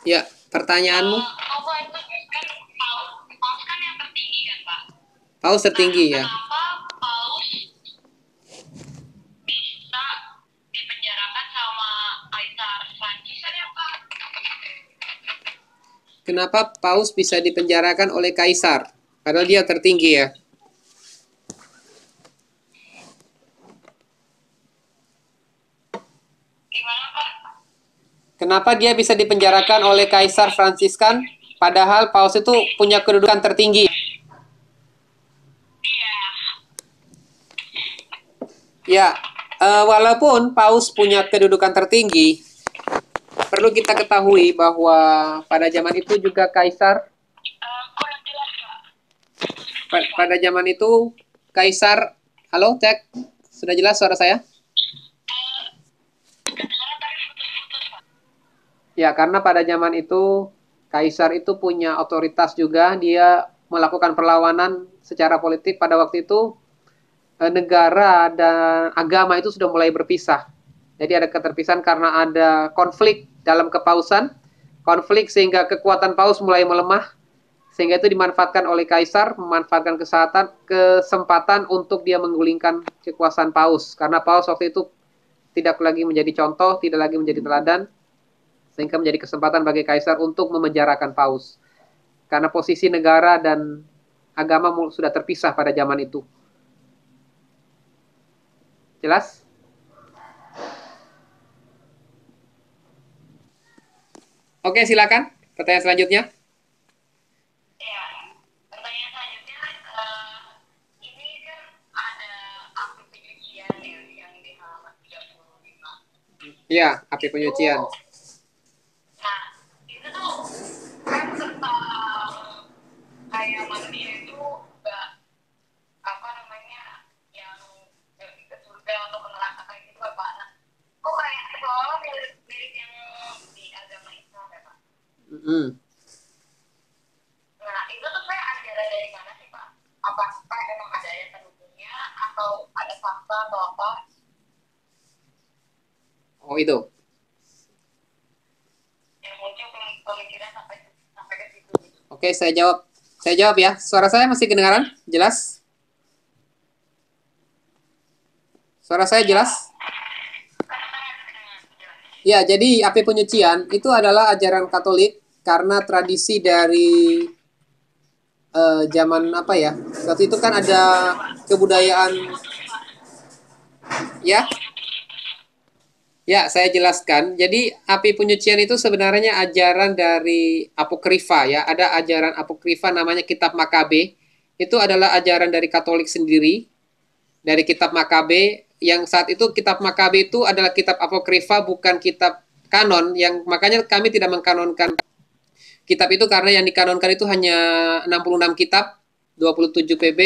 Ya, pertanyaanmu. Apa itu kan paus kan yang tertinggi kan Pak? Paus Nah, tertinggi ya. kenapa paus bisa dipenjarakan sama Kaisar Prancis ya Pak? Kenapa Paus bisa dipenjarakan oleh Kaisar? Padahal dia tertinggi ya. Gimana Pak? Kenapa dia bisa dipenjarakan oleh Kaisar Fransiskan? Padahal Paus itu punya kedudukan tertinggi. Iya. Ya, walaupun Paus punya kedudukan tertinggi, perlu kita ketahui bahwa pada zaman itu juga Kaisar, Kurang jelas Pak. pada zaman itu Kaisar, halo cek, sudah jelas suara saya? Kedengaran tadi putus-putus Pak. Ya, karena pada zaman itu Kaisar itu punya otoritas juga, dia melakukan perlawanan secara politik pada waktu itu negara dan agama itu sudah mulai berpisah. Jadi ada keterpisahan karena ada konflik dalam kepausan, konflik sehingga kekuatan paus mulai melemah, sehingga itu dimanfaatkan oleh kaisar, memanfaatkan kesempatan untuk dia menggulingkan kekuasaan paus. Karena paus waktu itu tidak lagi menjadi contoh, tidak lagi menjadi teladan, sehingga menjadi kesempatan bagi kaisar untuk memenjarakan paus. Karena posisi negara dan agama sudah terpisah pada zaman itu. Jelas? Oke, silakan. Pertanyaan selanjutnya. Ya, pertanyaan selanjutnya, ini kan ada api penyucian yang di halaman 35. Iya, api Itu, penyucian. nah, itu tuh kan tentang kayak manusia itu nggak apa namanya yang ke surga atau ke neraka kayak gitu ya Pak. Nah, kok kayak seolah mirip yang di agama Islam ya Pak. Mm-mm. Nah, itu tuh saya ajaran dari mana sih Pak? Apakah emang ada ayat pendukungnya atau ada fakta atau apa? Oh, itu. Yang muncul pemikiran sampai sampai ke situ gitu. Oke, saya jawab. Saya jawab ya. Suara saya masih kedengaran? Jelas? Suara saya Iya Pak. jelas? Jelas. Ya, jadi api penyucian itu adalah ajaran Katolik karena tradisi dari zaman apa ya? Waktu itu kan ada kebudayaan ya. Ya, saya jelaskan. Jadi, api penyucian itu sebenarnya ajaran dari apokrifa ya. Ada ajaran apokrifa namanya Kitab Makabe. Itu adalah ajaran dari Katolik sendiri, dari Kitab Makabe yang saat itu Kitab Makabe itu adalah kitab apokrifa bukan kitab kanon yang makanya kami tidak mengkanonkan kitab itu karena yang dikanonkan itu hanya 66 kitab, 27 PB,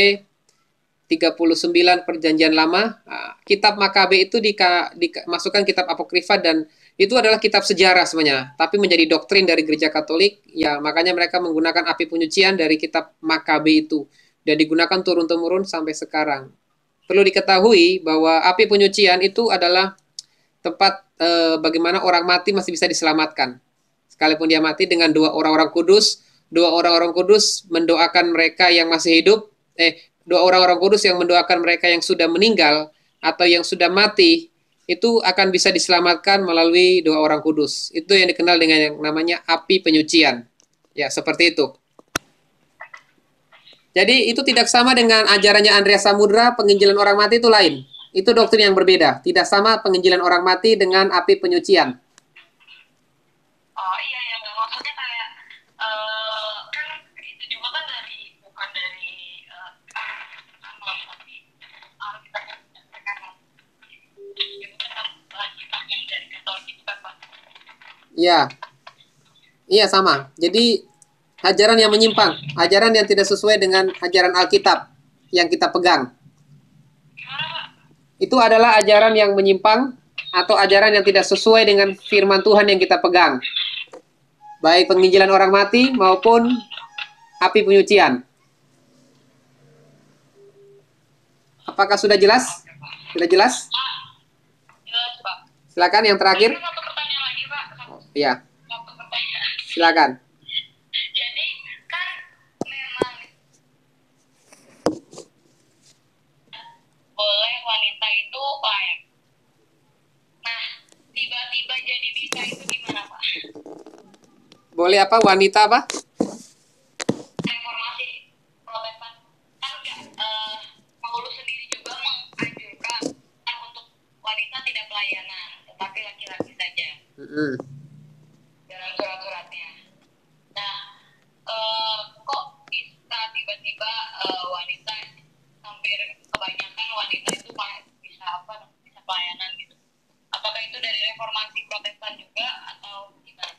39 perjanjian lama. Kitab Makabe itu dimasukkan kitab apokrifa dan itu adalah kitab sejarah sebenarnya, tapi menjadi doktrin dari gereja Katolik. Ya, makanya mereka menggunakan api penyucian dari kitab Makabe itu dan digunakan turun-temurun sampai sekarang. Perlu diketahui bahwa api penyucian itu adalah tempat bagaimana orang mati masih bisa diselamatkan. Sekalipun dia mati dengan dua orang-orang kudus mendoakan mereka yang masih hidup, dua orang-orang kudus yang mendoakan mereka yang sudah meninggal atau yang sudah mati, itu akan bisa diselamatkan melalui doa orang kudus. Itu yang dikenal dengan yang namanya api penyucian. Ya, seperti itu. Jadi itu tidak sama dengan ajarannya Andreas Samudra, penginjilan orang mati itu lain. Itu doktrin yang berbeda. Tidak sama penginjilan orang mati dengan api penyucian. Oh iya ya, nggak maksudnya kayak kan itu juga kan dari bukan dari amal tapi kita kan itu kan kita yang dari Katolik itu kan Pak. Iya, iya sama. Jadi ajaran yang menyimpang, ajaran yang tidak sesuai dengan ajaran Alkitab yang kita pegang. Gimana Pak? Itu adalah ajaran yang menyimpang atau ajaran yang tidak sesuai dengan firman Tuhan yang kita pegang. Baik penginjilan orang mati maupun api penyucian. Apakah sudah jelas? Oke Pak. Sudah jelas? Jelas Pak. Silakan yang Ini terakhir. satu pertanyaan lagi Pak. Iya. Satu pertanyaan. Silakan. Jadi kan memang boleh wanita itu layak. Nah, tiba-tiba jadi bisa itu gimana Pak? Boleh apa? Wanita apa? Reformasi Protestan kan enggak, Paulus sendiri juga menganjurkan untuk wanita tidak pelayanan, tetapi laki-laki saja Mm-mm. dalam surat-suratnya. Nah, kok bisa tiba-tiba wanita hampir kebanyakan wanita itu bisa pelayanan gitu? Apakah itu dari reformasi Protestan juga atau gimana?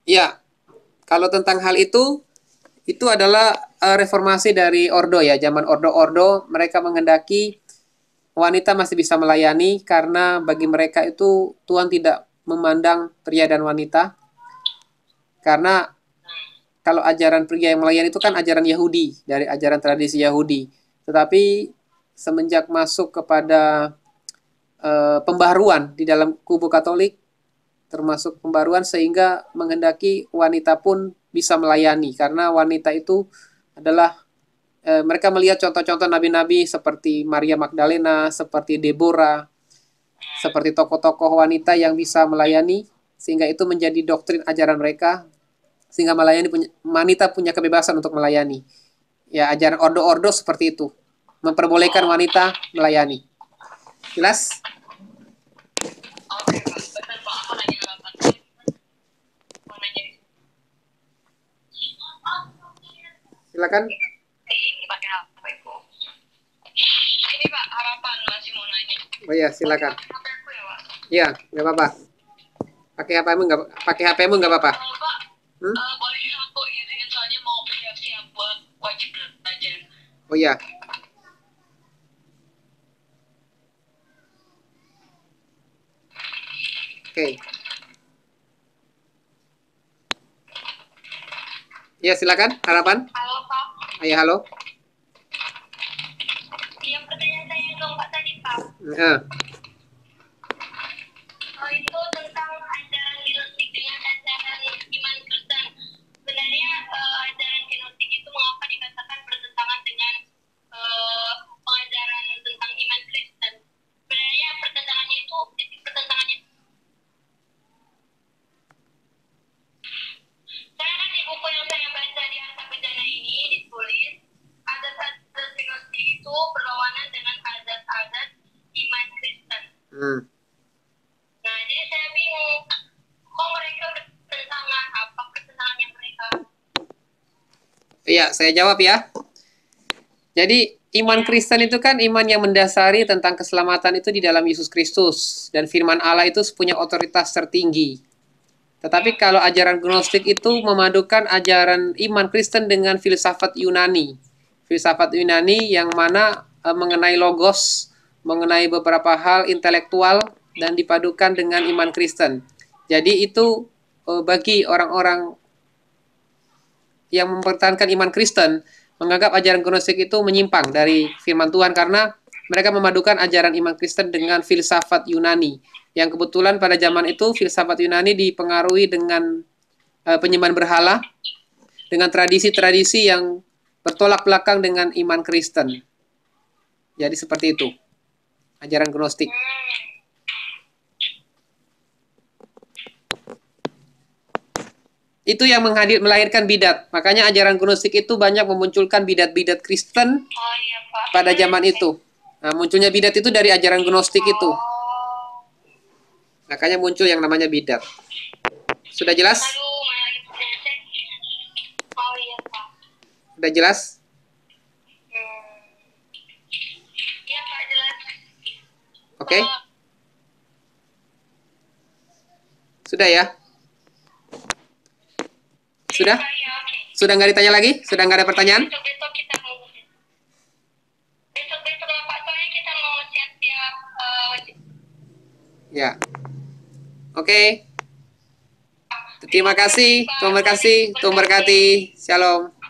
Ya, kalau tentang hal itu adalah reformasi dari Ordo ya, zaman Ordo-Ordo mereka menghendaki wanita masih bisa melayani karena bagi mereka itu Tuhan tidak memandang pria dan wanita. Karena kalau ajaran pria yang melayani itu kan ajaran Yahudi, dari ajaran tradisi Yahudi. Tetapi semenjak masuk kepada pembaharuan di dalam kubu Katolik, termasuk pembaruan sehingga menghendaki wanita pun bisa melayani karena wanita itu adalah mereka melihat contoh-contoh nabi-nabi seperti Maria Magdalena, seperti Deborah, seperti tokoh-tokoh wanita yang bisa melayani sehingga itu menjadi doktrin ajaran mereka sehingga melayani wanita punya kebebasan untuk melayani. Ya, ajaran ordo-ordo seperti itu. Memperbolehkan wanita melayani. Jelas? Oke Pak, betul Pak, aku nanya apa? Mau nanya Silakan. ini pakai HP ku. Ini Pak, harapan masih mau nanya. Oh ya, silakan. Pakai HP aku ya Pak. Iya, nggak apa-apa. Pakai HPmu nggak apa-apa. Pak, boleh aku izin soalnya mau siap-siap buat wajib belajar. Oh ya. Oke. Ya, silakan. Harapan. Halo Pak. Ayah, halo. Yang pertanyaan saya dong Pak tadi Pak. Nah, Itu tentang ajaran gnostik dengan ajaran iman Kristen. Sebenarnya ajaran gnostik itu mengapa dikatakan bertentangan dengan pengajaran tentang iman Kristen? Sebenarnya pertentangannya itu titik pertentangannya. Saya kan di buku yang saya baca di Harta Bejana ini ditulis adat-adat gnostik itu berlawanan dengan adat-adat iman Kristen. Nah, jadi saya bingung, kok mereka bertentangan, apa pertentangannya mereka? iya, saya jawab ya. Jadi, iman Kristen itu kan iman yang mendasari tentang keselamatan itu di dalam Yesus Kristus. Dan firman Allah itu punya otoritas tertinggi. Tetapi kalau ajaran Gnostik itu memadukan ajaran iman Kristen dengan filsafat Yunani. Filsafat Yunani yang mana mengenai logos, mengenai beberapa hal intelektual, dan dipadukan dengan iman Kristen. Jadi itu bagi orang-orang yang mempertahankan iman Kristen, menganggap ajaran Gnostik itu menyimpang dari firman Tuhan karena mereka memadukan ajaran iman Kristen dengan filsafat Yunani. Yang kebetulan pada zaman itu filsafat Yunani dipengaruhi dengan penyembahan berhala, dengan tradisi-tradisi yang bertolak belakang dengan iman Kristen. Jadi seperti itu, ajaran Gnostik. Itu yang melahirkan bidat. Makanya ajaran Gnostik itu banyak memunculkan bidat-bidat Kristen pada zaman itu. Nah, munculnya bidat itu dari ajaran Gnostik itu. Makanya muncul yang namanya bidat. Sudah jelas? Sudah jelas? Iya Pak, jelas. Oke. Sudah ya? Sudah? Sudah nggak ditanya lagi? Sudah nggak ada pertanyaan? Besok-besok kita mau. Besok-besok lah Pak, soalnya kita mau siap-siap wajib. Ya. Oke. Terima kasih. Tuhan berkati. Shalom.